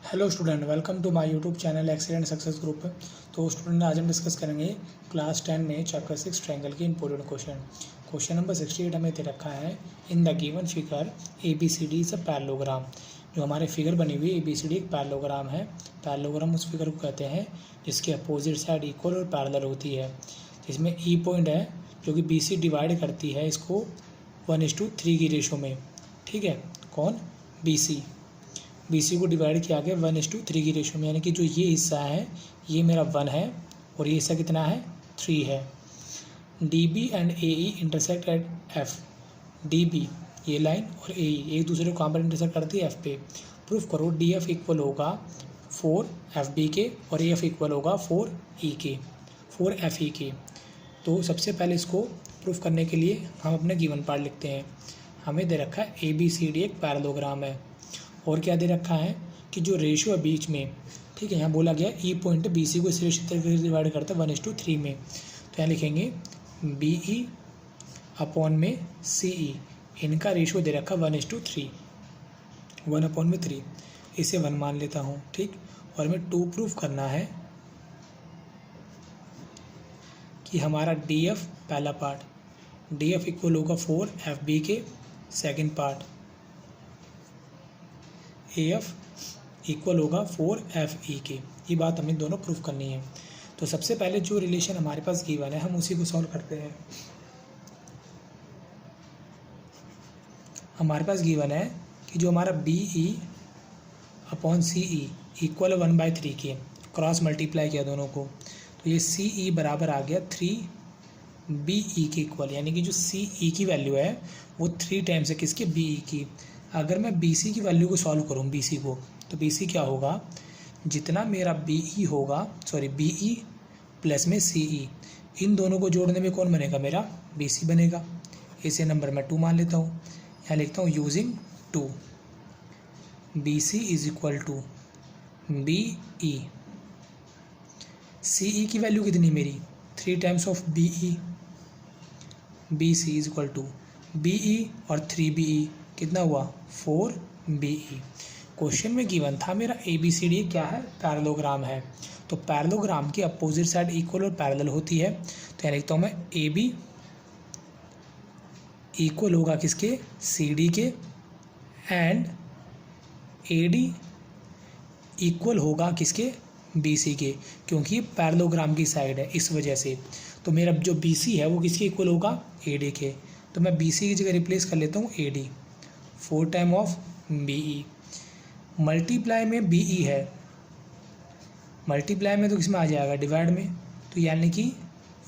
Hello student, welcome to my YouTube channel Excellent Success Group. तो student आज हम discuss करेंगे क्लास 10 में चैप्टर 6 ट्रायंगल के इंपॉर्टेंट क्वेश्चन नंबर 68 हमें दे रखा है। In the given figure ABCD is a parallelogram. जो हमारे फिगर बनी हुई ABCD एक पैरेललोग्राम है। पैरेललोग्राम उस फिगर को कहते हैं जिसकी अपोजिट साइड इक्वल और पैरेलल होती है, जिसमें ई पॉइंट है जो कि BC डिवाइड करती है इसको 1:3 की रेशो में। ठीक है, कौन? BC को डिवाइड किया गया 1:3 की रेशो में, यानी कि जो ये हिस्सा है ये मेरा 1 है और ये हिस्सा कितना है? 3 है। DB and AE intersect at F। DB ये लाइन और AE एक दूसरे को कहाँ पर इंटरसेक्ट करती है? F पे। प्रूफ करो DF इक्वल होगा 4FB के और AF इक्वल होगा 4FE के। तो सबसे पहले इसको प्रूफ करने के लिए हम अपने गिवन पार्ट लिखते हैं। हमें दे रखा है ABCD एक पैरेललोग्राम है और क्या दे रखा है कि जो रेशियो है बीच में, ठीक है, यहाँ बोला गया ई पॉइंट BC को इस रेशियो तरीके से डिवाइड करता है 1:3 में। तो यहाँ लिखेंगे BE अपॉन में CE, इनका रेशियो दे रखा 1:3, 1/3, इसे 1 मान लेता हूँ। ठीक, और हमें 2 प्रूफ करना है कि हमारा DF पहला पार्ट, DF इक्वल होगा 4FB के सेकेंड पार्ट, AF इक्वल होगा 4FE के। ये बात हमें दोनों प्रूफ करनी है। तो सबसे पहले जो रिलेशन हमारे पास गिवन है हम उसी को सॉल्व करते हैं। हमारे पास गिवन है कि जो हमारा BE अपॉन CE इक्वल 1/3 के, क्रॉस मल्टीप्लाई किया दोनों को, तो ये CE बराबर आ गया 3BE के इक्वल, यानी कि जो CE की वैल्यू है वो 3 टाइम्स है किसके? BE की। अगर मैं BC की वैल्यू को सॉल्व करूँ BC को, तो BC क्या होगा? जितना मेरा BE प्लस में CE, इन दोनों को जोड़ने में कौन बनेगा? मेरा BC बनेगा। इसे नंबर मैं 2 मान लेता हूँ। यहाँ लिखता हूँ using 2, BC is equal to BE। CE की वैल्यू कितनी मेरी? 3 times of BE। BC is equal to BE और 3BE कितना हुआ? 4BE। क्वेश्चन में गिवन था मेरा ABCD क्या है? पैरेललोग्राम है। तो पैरेललोग्राम की अपोजिट साइड इक्वल और पैरेलल होती है। तो यहाँ लिखता हूँ मैं AB इक्वल होगा किसके? CD के, एंड AD इक्वल होगा किसके? BC के, क्योंकि पैरेललोग्राम की साइड है इस वजह से। तो मेरा जो BC है वो किसके इक्वल होगा? AD के। तो मैं BC की जगह रिप्लेस कर लेता हूँ AD, 4 time of BE। Multiply में BE है, मल्टीप्लाई में तो किस में आ जाएगा? डिवाइड में। तो यानी कि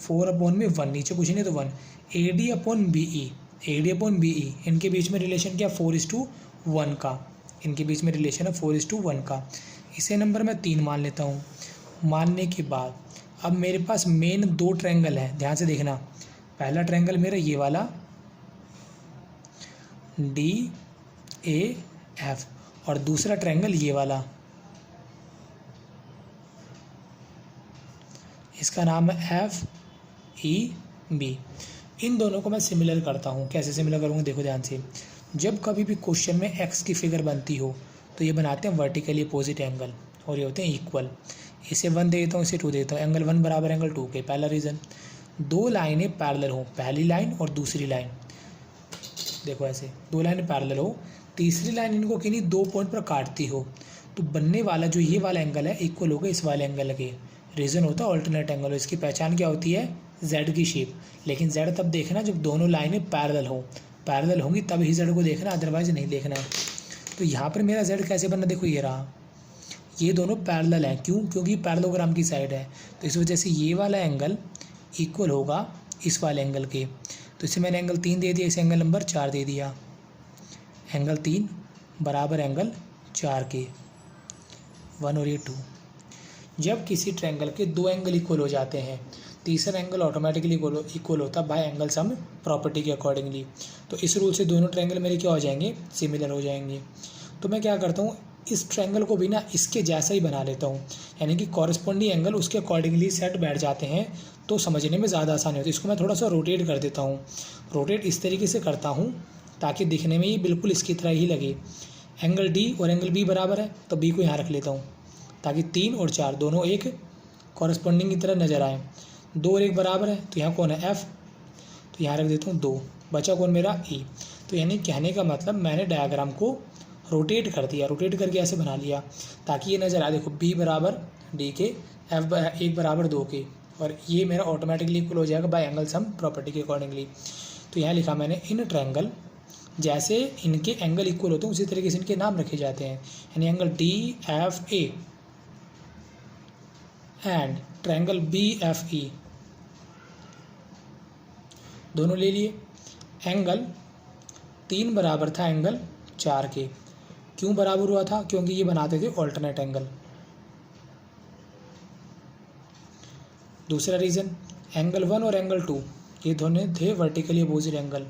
4/1, नीचे कुछ नहीं तो 1, AD अपॉन BE, इनके बीच में रिलेशन क्या? 4:1 का, इनके बीच में रिलेशन है 4:1 का। इसे नंबर मैं 3 मान लेता हूँ। मानने के बाद अब मेरे पास मेन 2 ट्रायंगल है, ध्यान से देखना। पहला ट्रायंगल मेरा ये वाला DAF और दूसरा ट्रायंगल ये वाला, इसका नाम है FEB। इन दोनों को मैं सिमिलर करता हूँ। कैसे सिमिलर करूँगा? देखो ध्यान से। जब कभी भी क्वेश्चन में एक्स की फिगर बनती हो तो ये बनाते हैं वर्टिकली अपोजिट एंगल और ये होते हैं इक्वल। इसे 1 दे देता हूँ, इसे 2 दे देता हूँ। एंगल 1 बराबर एंगल 2 के। पहला रीज़न, 2 लाइनें पैरेलल हो, पहली लाइन और दूसरी लाइन, देखो ऐसे 2 लाइनें पैरेलल हो, तीसरी लाइन इनको किन्हीं 2 पॉइंट पर काटती हो, तो बनने वाला जो ये वाला एंगल है इक्वल होगा इस वाले एंगल के। रीज़न होता है ऑल्टरनेट एंगल। इसकी पहचान क्या होती है? Z की शेप। लेकिन Z तब देखना जब दोनों लाइनें पैरेलल हो, पैरेलल होंगी तब ही Z को देखना, अदरवाइज नहीं देखना है। तो यहाँ पर मेरा Z कैसे बनना? देखो ये रहा, ये दोनों पैरेलल हैं। क्यों? क्योंकि पैरेललोग्राम की साइड है, तो इस वजह से ये वाला एंगल इक्वल होगा इस वाले एंगल के। तो इसे मैंने एंगल 3 दे दिया, इसे एंगल नंबर 4 दे दिया। एंगल 3 बराबर एंगल 4 के, 1 और ये 2। जब किसी ट्रायंगल के 2 एंगल इक्वल हो जाते हैं, तीसरा एंगल ऑटोमेटिकली इक्वल होता है बाय एंगल सम प्रॉपर्टी के अकॉर्डिंगली। तो इस रूल से दोनों ट्रायंगल मेरे क्या हो जाएंगे? सिमिलर हो जाएंगे। तो मैं क्या करता हूँ, इस ट्रायंगल को भी ना इसके जैसा ही बना लेता हूँ, यानी कि कॉरस्पॉन्डिंग एंगल उसके अकॉर्डिंगली सेट बैठ जाते हैं, तो समझने में ज़्यादा आसानी होती है। इसको मैं थोड़ा सा रोटेट कर देता हूँ। रोटेट इस तरीके से करता हूँ ताकि दिखने में ये बिल्कुल इसकी तरह ही लगे। एंगल डी और एंगल बी बराबर है, तो बी को यहाँ रख लेता हूँ ताकि 3 और 4 दोनों एक कॉरस्पॉन्डिंग की तरह नज़र आए। 2 और 1 बराबर है, तो यहाँ कौन है एफ, तो यहाँ रख देता हूँ 2, बचा कौन मेरा ई। तो यानी कहने का मतलब मैंने डायग्राम को रोटेट कर दिया, रोटेट करके ऐसे बना लिया ताकि ये नज़र आए। देखो बी बराबर डी के, एफ 1 बराबर 2 के, और ये मेरा ऑटोमेटिकली इक्वल हो जाएगा बाय एंगल सम प्रॉपर्टी के अकॉर्डिंगली। तो यहाँ लिखा मैंने इन ट्रायंगल, जैसे इनके एंगल इक्वल होते हैं उसी तरीके से इनके नाम रखे जाते हैं, यानी angle D F A and triangle B F E दोनों ले लिए। एंगल 3 बराबर था एंगल 4 के, क्यों बराबर हुआ था, क्योंकि ये बनाते थे ऑल्टरनेट एंगल। दूसरा रीज़न, एंगल 1 और एंगल 2 ये दोनों थे वर्टिकली अपोजिट एंगल।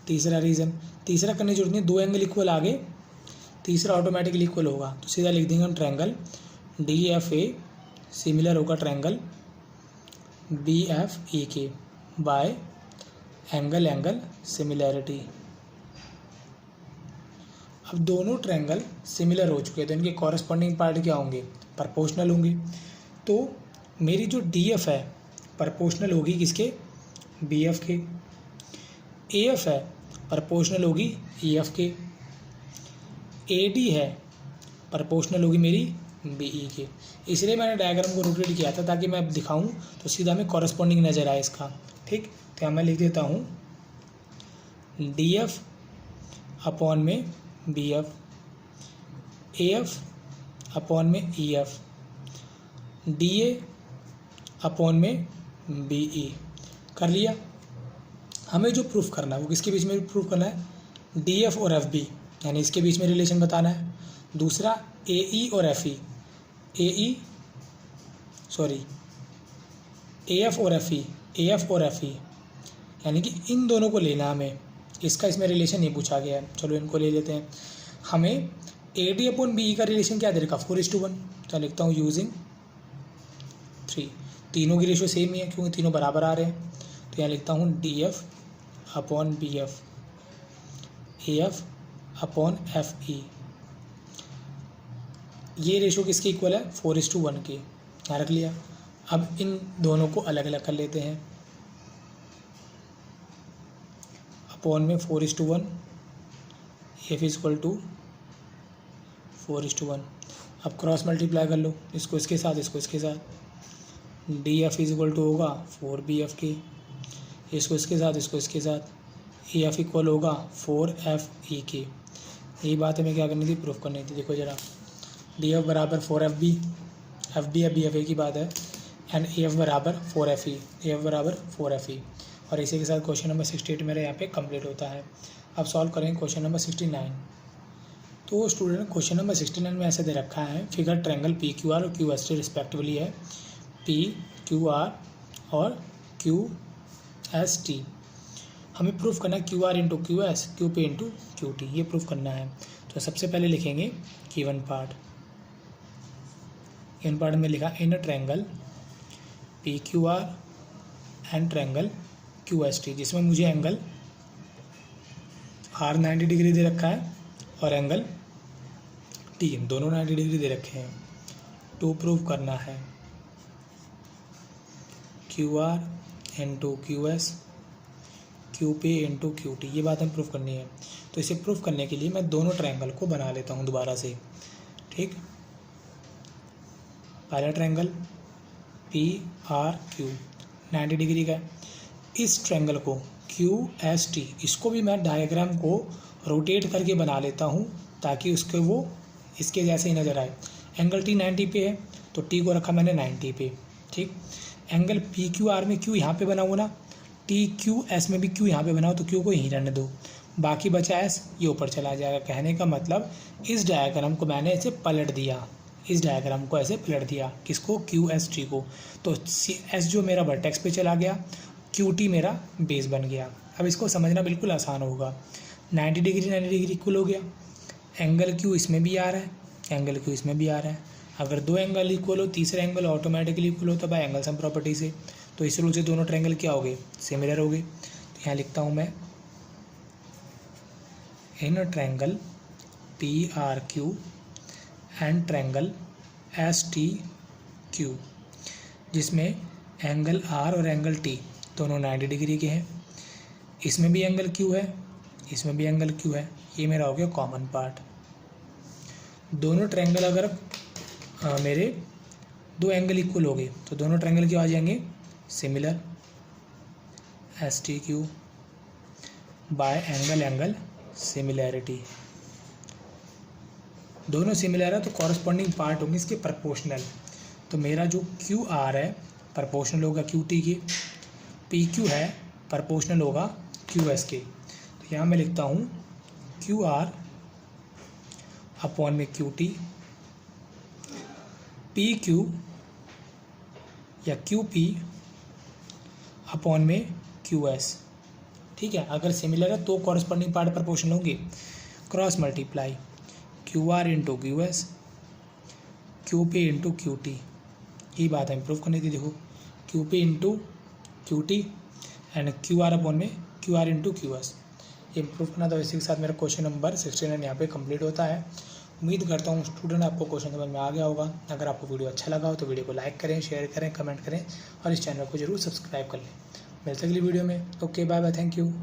तीसरा रीज़न, तीसरा करने की जरूरत नहीं, 2 एंगल इक्वल आ गए, तीसरा ऑटोमेटिकली इक्वल होगा, तो सीधा लिख देंगे हम triangle D F a similar होगा ट्रायंगल बी एफ ई के बाय एंगल एंगल सिमिलैरिटी। अब दोनों ट्रायंगल सिमिलर हो चुके हैं, तो इनके कॉरस्पॉन्डिंग पार्ट क्या होंगे, प्रोपोर्शनल होंगे। तो मेरी जो डी एफ है प्रोपोर्शनल होगी किसके, बी एफ के। ए एफ है प्रोपोर्शनल होगी ई एफ के। ए डी है प्रोपोर्शनल होगी मेरी बी ई के। इसलिए मैंने डायग्राम को रोटेट किया था ताकि मैं अब दिखाऊं तो सीधा हमें कॉरस्पॉन्डिंग नज़र आए इसका। ठीक, तो यहाँ मैं लिख देता हूँ डी एफ अपॉन में B F, A F upon में E F, D A upon में बी ई। कर लिया। हमें जो प्रूफ करना है वो किसके बीच में प्रूफ करना है, डी एफ और एफ बी, यानी इसके बीच में रिलेशन बताना है। दूसरा ए ई और एफ ई, ए एफ और एफ ई, ए एफ और एफ ई, यानी कि इन दोनों को लेना हमें। इसका इसमें रिलेशन नहीं पूछा गया है, चलो इनको ले लेते हैं। हमें A D upon B E का रिलेशन क्या दे रखा, 4:1। तो लिखता हूँ यूजिंग 3, तीनों की रेशियो सेम ही है क्योंकि तीनों बराबर आ रहे हैं। तो यहाँ लिखता हूँ D F upon B F, A F upon F E. ये रेशो किसके इक्वल है, 4:1 के, यहाँ रख लिया। अब इन दोनों को अलग अलग कर लेते हैं। अपॉन में 4:1, एफ इज इक्वल टू 4:1। अब क्रॉस मल्टीप्लाई कर लो, इसको इसके साथ, इसको इसके साथ। D F is equal to होगा 4BF के, इसको इसके साथ, इसको इसके साथ। ए एफ इक्वल होगा 4FE के। यही बात हमें क्या करनी थी, प्रूफ करनी थी। देखो जरा, डी एफ बराबर 4FB, F B F B F A की बात है, एंड ए एफ बराबर 4FE, ए एफ बराबर 4FE। और इसी के साथ क्वेश्चन नंबर 68 मेरे यहाँ पे कंप्लीट होता है। अब सॉल्व करेंगे क्वेश्चन नंबर 69। तो स्टूडेंट क्वेश्चन नंबर 69 में ऐसे दे रखा है, figure triangle P Q R और क्यू एस टी रिस्पेक्टिवली है, पी क्यू आर और क्यू एस टी। हमें प्रूफ करना है Q R into Q S, Q P into Q T, ये प्रूफ करना है। तो सबसे पहले लिखेंगे गिवन पार्ट। गिवन पार्ट में लिखा in triangle P Q R and triangle Q S T, जिसमें मुझे एंगल आर 90 डिग्री दे रखा है और एंगल टी दोनों 90 डिग्री दे रखे हैं। टू प्रूव करना है Q R into Q S, Q P into Q T, ये बात हमें प्रूफ करनी है। तो इसे प्रूफ करने के लिए मैं दोनों ट्रायंगल को बना लेता हूँ दोबारा से। ठीक, पहला triangle P R Q 90 degree का है। इस ट्रायंगल को क्यू एस टी, इसको भी मैं डायग्राम को रोटेट करके बना लेता हूँ ताकि उसके वो इसके जैसे ही नज़र आए। एंगल टी 90 पे है तो टी को रखा मैंने 90 पे। ठीक, एंगल पी क्यू आर में क्यू यहाँ पे बना हुआ ना, टी क्यू एस में भी क्यू यहाँ पे बनाओ तो क्यू को यहीं रहने दो, बाकी बचा एस ये ऊपर चला जाएगा। कहने का मतलब इस डायग्राम को मैंने ऐसे पलट दिया, इस डायग्राम को ऐसे पलट दिया, किसको, क्यू एस टी को। तो एस जो मेरा वर्टेक्स पे चला गया, क्यू टी मेरा बेस बन गया। अब इसको समझना बिल्कुल आसान होगा। 90 डिग्री इक्वल हो गया, एंगल क्यू इसमें भी आ रहा है, एंगल क्यू इसमें भी आ रहा है। अगर दो एंगल इक्वल हो, तीसरा एंगल ऑटोमेटिकली इक्वल होता है बाय एंगल सम प्रॉपर्टी से। तो इस रूल से दोनों ट्रायंगल क्या हो गए, सिमिलर हो गए। तो यहाँ लिखता हूँ मैं in a triangle PRQ and triangle STQ, जिसमें एंगल R और एंगल T दोनों 90 डिग्री के हैं। इसमें भी एंगल Q है, इसमें भी एंगल Q है। ये मेरा हो गया कॉमन पार्ट। दोनों ट्रायंगल अगर मेरे दो एंगल इक्वल हो गए तो दोनों ट्रायंगल क्यों आ जाएंगे? Similar. STQ bye angle similarity. दोनों सिमिलर है तो कॉरस्पॉन्डिंग पार्ट होंगे इसके प्रोपोर्शनल। तो मेरा जो QR है प्रोपोर्शनल होगा QT के, PQ है प्रोपोर्शनल होगा QS के। तो यहाँ मैं लिखता हूँ QR अपॉन में QT, PQ या QP अपॉन में QS। ठीक है, अगर सिमिलर है तो कॉरस्पॉन्डिंग पार्ट प्रोपोर्शनल होंगे। Cross multiply QR into QS, QP into QT। यही बात है इम्प्रूव करनी थी। देखो QP into QT and QR upon में QR इंटू QS। ये इम्प्रूव करना था। इसी के साथ मेरा क्वेश्चन नंबर 69 यहाँ पे कंप्लीट होता है। उम्मीद करता हूँ स्टूडेंट आपको क्वेश्चन समझ में आ गया होगा। अगर आपको वीडियो अच्छा लगा हो तो वीडियो को लाइक करें, शेयर करें, कमेंट करें और इस चैनल को जरूर सब्सक्राइब कर लें। मिलते हैं अगली वीडियो में। Okay, bye bye, thank you.